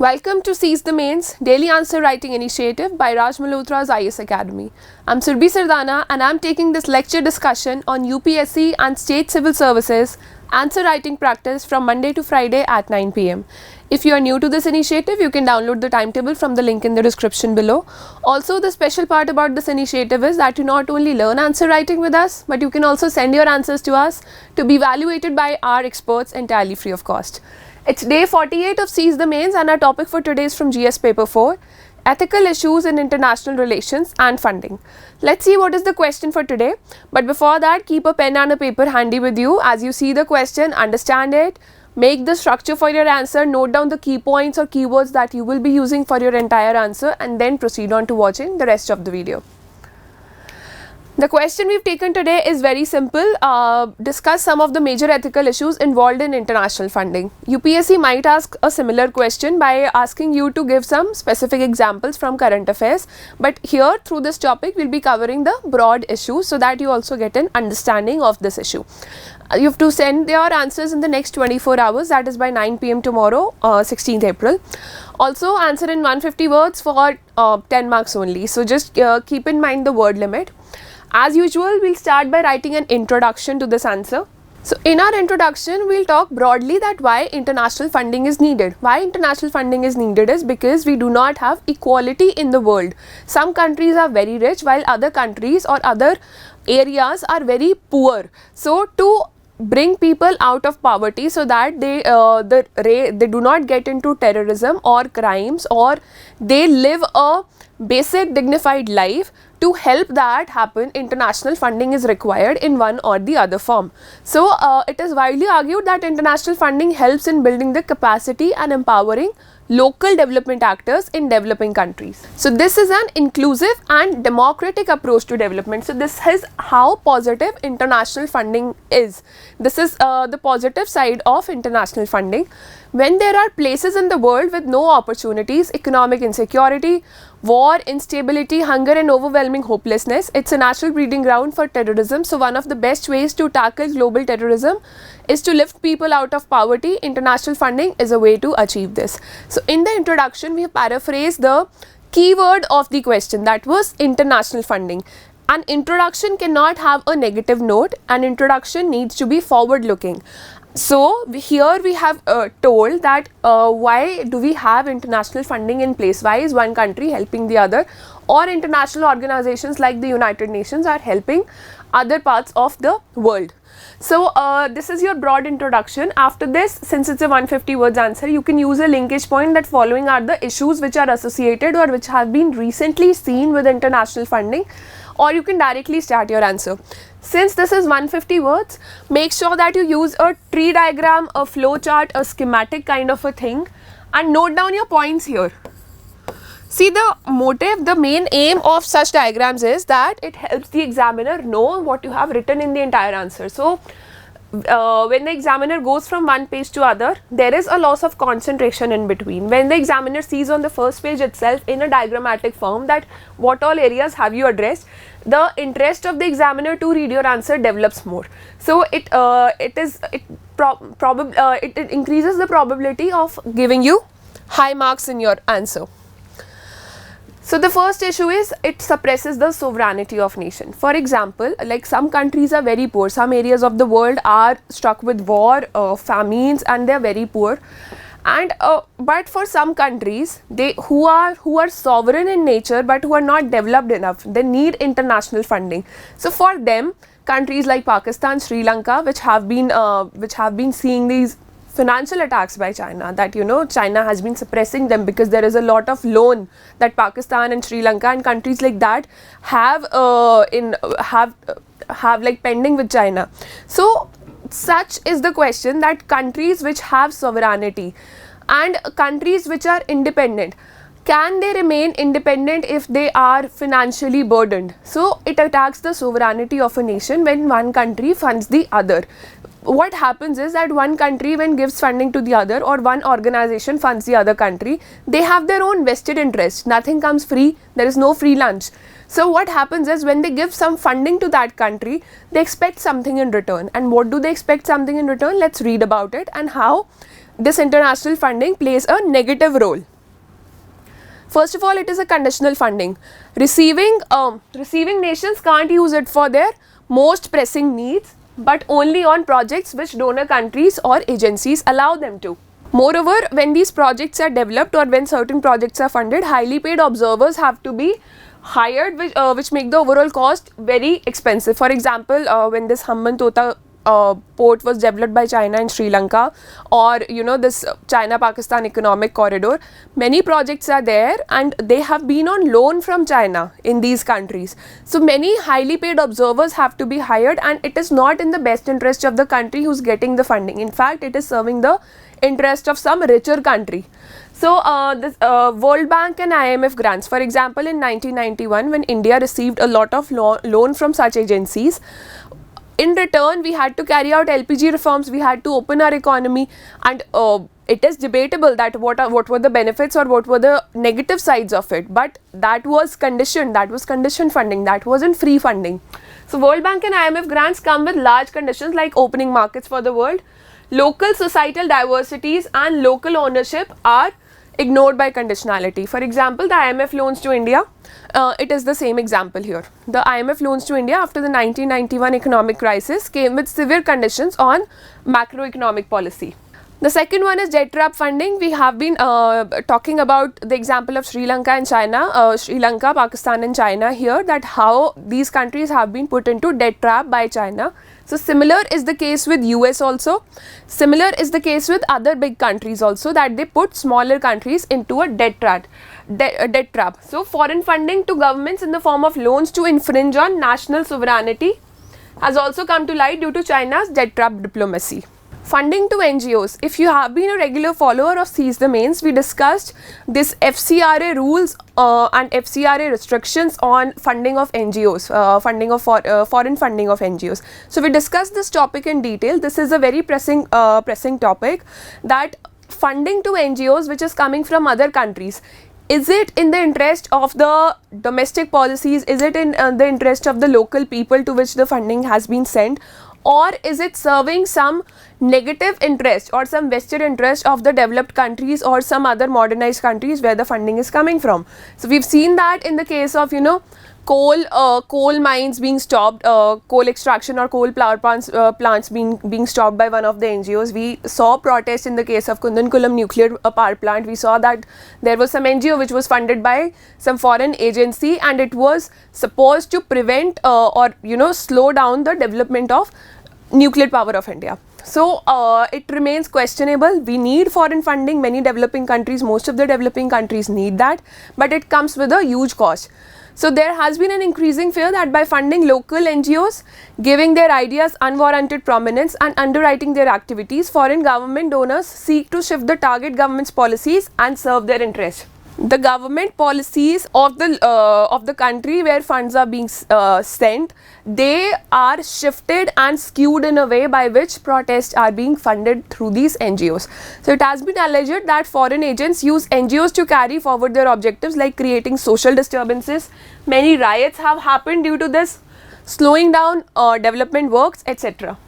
Welcome to Seize the Mains Daily Answer Writing Initiative by Malhotra's IS Academy. I'm Surbhi Sardana and I'm taking this lecture discussion on UPSC and State Civil Services answer writing practice from Monday to Friday at 9 pm. If you are new to this initiative, you can download the timetable from the link in the description below. Also, the special part about this initiative is that you not only learn answer writing with us, but you can also send your answers to us to be evaluated by our experts entirely free of cost. It's day 48 of Seize the Mains and our topic for today is from GS paper 4, Ethical Issues in International Relations and Funding. Let's see what is the question for today. But before that, keep a pen and a paper handy with you. As you see the question, understand it, make the structure for your answer, note down the key points or keywords that you will be using for your entire answer and then proceed on to watching the rest of the video. The question we've taken today is very simple. Discuss some of the major ethical issues involved in international funding. UPSC might ask a similar question by asking you to give some specific examples from current affairs. But here through this topic, we'll be covering the broad issues so that you also get an understanding of this issue. You have to send your answers in the next 24 hours, that is by 9 pm tomorrow, 16th April. Also answer in 150 words for 10 marks only. So just keep in mind the word limit. As usual, we'll start by writing an introduction to this answer. So in our introduction, we'll talk broadly that why international funding is needed. Why international funding is needed is because we do not have equality in the world. Some countries are very rich while other countries or other areas are very poor. So to bring people out of poverty so that they do not get into terrorism or crimes or they live a basic dignified life, to help that happen, international funding is required in one or the other form. So it is widely argued that international funding helps in building the capacity and empowering local development actors in developing countries. So this is an inclusive and democratic approach to development. So this is how positive international funding is. This is the positive side of international funding. When there are places in the world with no opportunities, economic insecurity, war, instability, hunger and overwhelming hopelessness, it's a natural breeding ground for terrorism. So one of the best ways to tackle global terrorism is to lift people out of poverty. International funding is a way to achieve this. So in the introduction, we have paraphrased the keyword of the question, that was international funding. An introduction cannot have a negative note. An introduction needs to be forward looking. So here we have told that why do we have international funding in place? Why is one country helping the other, or international organizations like the United Nations are helping other parts of the world? So this is your broad introduction. After this, since it's a 150 words answer, you can use a linkage point that following are the issues which are associated or which have been recently seen with international funding, or you can directly start your answer. Since this is 150 words, make sure that you use a tree diagram, a flow chart, a schematic kind of a thing, and note down your points here. See, the motive, the main aim of such diagrams is that it helps the examiner know what you have written in the entire answer. So when the examiner goes from one page to other, there is a loss of concentration in between. When the examiner sees on the first page itself in a diagrammatic form that what all areas have you addressed, the interest of the examiner to read your answer develops more. So it increases the probability of giving you high marks in your answer. So the first issue is it suppresses the sovereignty of nation. For example, like some countries are very poor, some areas of the world are struck with war, famines, and they are very poor. And but for some countries, who are sovereign in nature but who are not developed enough, they need international funding. So for them, countries like Pakistan, Sri Lanka, which have been seeing these financial attacks by China, that China has been suppressing them because there is a lot of loan that Pakistan and Sri Lanka and countries like that have like pending with China. So such is the question that countries which have sovereignty and countries which are independent, can they remain independent if they are financially burdened? So it attacks the sovereignty of a nation when one country funds the other. What happens is that one country, when gives funding to the other, or one organization funds the other country, they have their own vested interest. Nothing comes free. There is no free lunch. So what happens is when they give some funding to that country, they expect something in return. And what do they expect something in return? Let's read about it and how this international funding plays a negative role. First of all, it is a conditional funding. Receiving nations can't use it for their most pressing needs, but only on projects which donor countries or agencies allow them to. Moreover, when these projects are developed or when certain projects are funded, highly paid observers have to be hired, which make the overall cost very expensive. For example, when this Hambantota port was developed by China in Sri Lanka, or this China-Pakistan economic corridor, many projects are there and they have been on loan from China in these countries. So many highly paid observers have to be hired, and it is not in the best interest of the country who's getting the funding. In fact, it is serving the interest of some richer country. So this World Bank and IMF grants, for example, in 1991, when India received a lot of loan from such agencies, in return, we had to carry out LPG reforms, we had to open our economy, and it is debatable that what were the benefits or what were the negative sides of it, but that was conditioned funding, that wasn't free funding. So World Bank and IMF grants come with large conditions like opening markets for the world, local societal diversities and local ownership are ignored by conditionality. For example, the IMF loans to India, it is the same example here. The IMF loans to India after the 1991 economic crisis came with severe conditions on macroeconomic policy. The second one is debt trap funding. We have been talking about the example of Sri Lanka and China, Sri Lanka, Pakistan and China here, that how these countries have been put into debt trap by China. So similar is the case with US also. Similar is the case with other big countries also, that they put smaller countries into a debt trap. So foreign funding to governments in the form of loans to infringe on national sovereignty has also come to light due to China's debt trap diplomacy. Funding to NGOs. If you have been a regular follower of Seize the Mains, we discussed this FCRA rules and FCRA restrictions on funding of NGOs, foreign funding of NGOs. So we discussed this topic in detail. This is a very pressing topic, that funding to NGOs which is coming from other countries, is it in the interest of the domestic policies? Is it in the interest of the local people to which the funding has been sent? Or is it serving some negative interest or some vested interest of the developed countries or some other modernized countries where the funding is coming from? So we've seen that in the case of coal mines being stopped, coal extraction or coal power plants being stopped by one of the NGOs. We saw protests in the case of Kudankulam nuclear power plant. We saw that there was some NGO which was funded by some foreign agency, and it was supposed to prevent or slow down the development of nuclear power of India. So it remains questionable. We need foreign funding. Many developing countries, most of the developing countries need that, but it comes with a huge cost. So there has been an increasing fear that by funding local NGOs, giving their ideas unwarranted prominence and underwriting their activities, foreign government donors seek to shift the target government's policies and serve their interests. The government policies of the country where funds are being sent, they are shifted and skewed in a way by which protests are being funded through these NGOs. So it has been alleged that foreign agents use NGOs to carry forward their objectives like creating social disturbances. Many riots have happened due to this, slowing down development works, etc.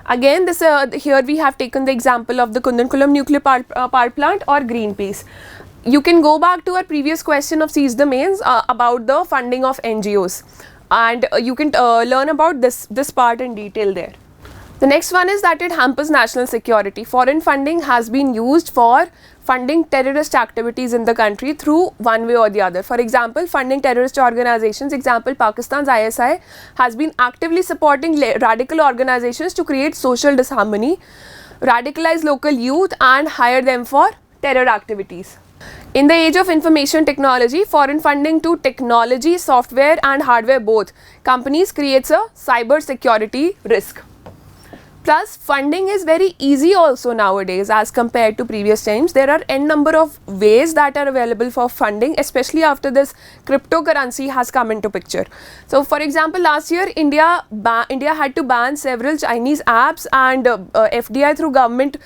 Again, this here we have taken the example of the Kudankulam nuclear power plant or Greenpeace. You can go back to our previous question of Seize the Mains about the funding of NGOs, and you can learn about this part in detail there. The next one is that it hampers national security. Foreign funding has been used for funding terrorist activities in the country through one way or the other. For example, funding terrorist organizations. Example, Pakistan's ISI has been actively supporting radical organizations to create social disharmony, radicalize local youth and hire them for terror activities. In the age of information technology, foreign funding to technology, software and hardware both companies creates a cyber security risk. Plus, funding is very easy also nowadays as compared to previous times. There are n number of ways that are available for funding, especially after this cryptocurrency has come into picture. So, for example, last year India had to ban several Chinese apps, and FDI through government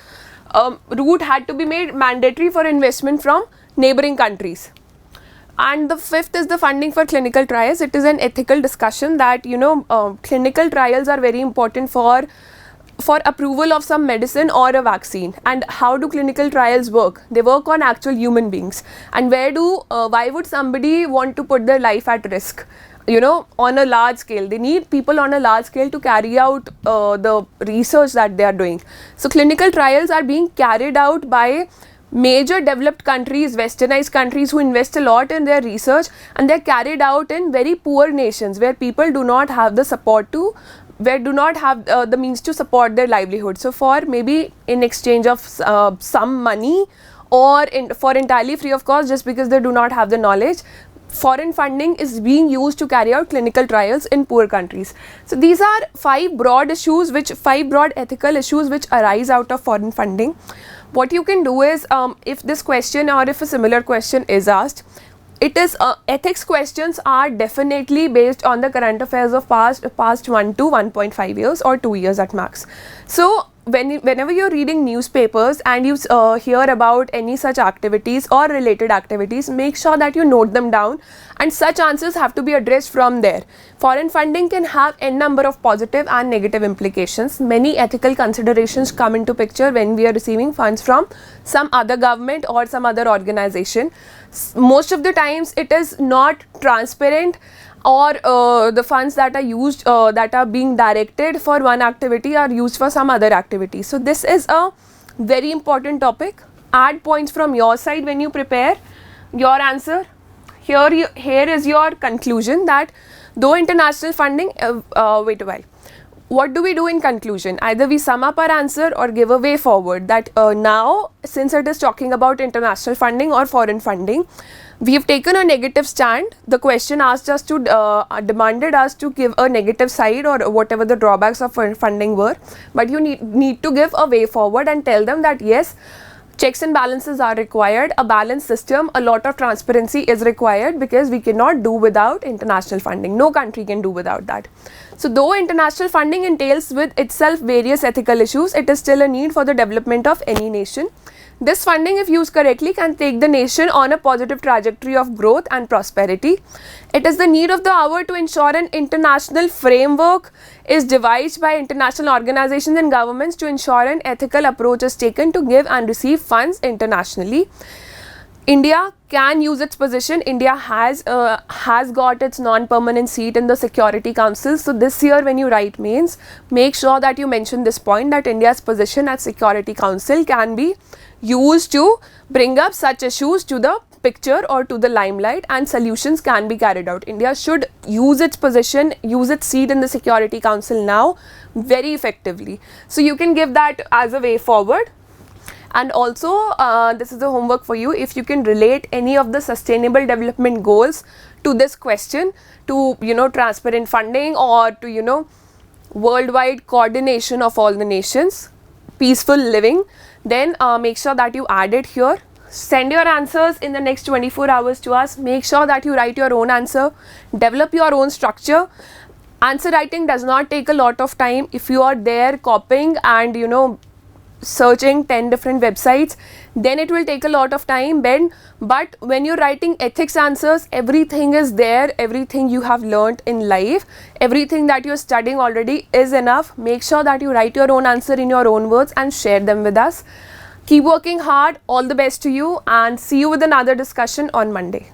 route had to be made mandatory for investment from neighboring countries. And the fifth is the funding for clinical trials. It is an ethical discussion that clinical trials are very important for for approval of some medicine or a vaccine. And how do clinical trials work? They work on actual human beings. And why would somebody want to put their life at risk? You know, on a large scale, they need people on a large scale to carry out the research that they are doing. So clinical trials are being carried out by major developed countries, westernized countries, who invest a lot in their research, and they're carried out in very poor nations where people do not have the support to, where do not have the means to support their livelihood. So for maybe in exchange of some money, or for entirely free of cost, just because they do not have the knowledge, foreign funding is being used to carry out clinical trials in poor countries. So these are five broad ethical issues which arise out of foreign funding. What you can do is, if this question or if a similar question is asked, it is ethics questions are definitely based on the current affairs of past 1 to 1.5 years or 2 years at max. So whenever you're reading newspapers and you hear about any such activities or related activities, make sure that you note them down, and such answers have to be addressed from there. Foreign funding can have n number of positive and negative implications. Many ethical considerations come into picture when we are receiving funds from some other government or some other organization. Most of the times it is not transparent, or the funds that are used, that are being directed for one activity, are used for some other activity. So this is a very important topic. Add points from your side when you prepare your answer. Here is your conclusion, that though international funding, wait a while. What do we do in conclusion? Either we sum up our answer or give a way forward, that now, since it is talking about international funding or foreign funding, we have taken a negative stand. The question asked us to, demanded us to give a negative side or whatever the drawbacks of funding were, but you need to give a way forward and tell them that yes, checks and balances are required, a balanced system, a lot of transparency is required, because we cannot do without international funding. No country can do without that. So though international funding entails with itself various ethical issues, it is still a need for the development of any nation. This funding, if used correctly, can take the nation on a positive trajectory of growth and prosperity. It is the need of the hour to ensure an international framework is devised by international organizations and governments to ensure an ethical approach is taken to give and receive funds internationally. India can use its position. India has got its non-permanent seat in the Security Council. So this year when you write mains, make sure that you mention this point, that India's position at Security Council can be used to bring up such issues to the picture or to the limelight, and solutions can be carried out. India should use its position, use its seat in the Security Council now very effectively. So you can give that as a way forward. And also this is the homework for you. If you can relate any of the sustainable development goals to this question, to transparent funding, or to worldwide coordination of all the nations, peaceful living, then make sure that you add it here. Send your answers in the next 24 hours to us. Make sure that you write your own answer, develop your own structure. Answer writing does not take a lot of time. If you are there copying and searching 10 different websites, then it will take a lot of time, but when you're writing ethics answers, everything is there, everything you have learnt in life, everything that you're studying already is enough. Make sure that you write your own answer in your own words and share them with us. Keep working hard. All the best to you, and see you with another discussion on Monday.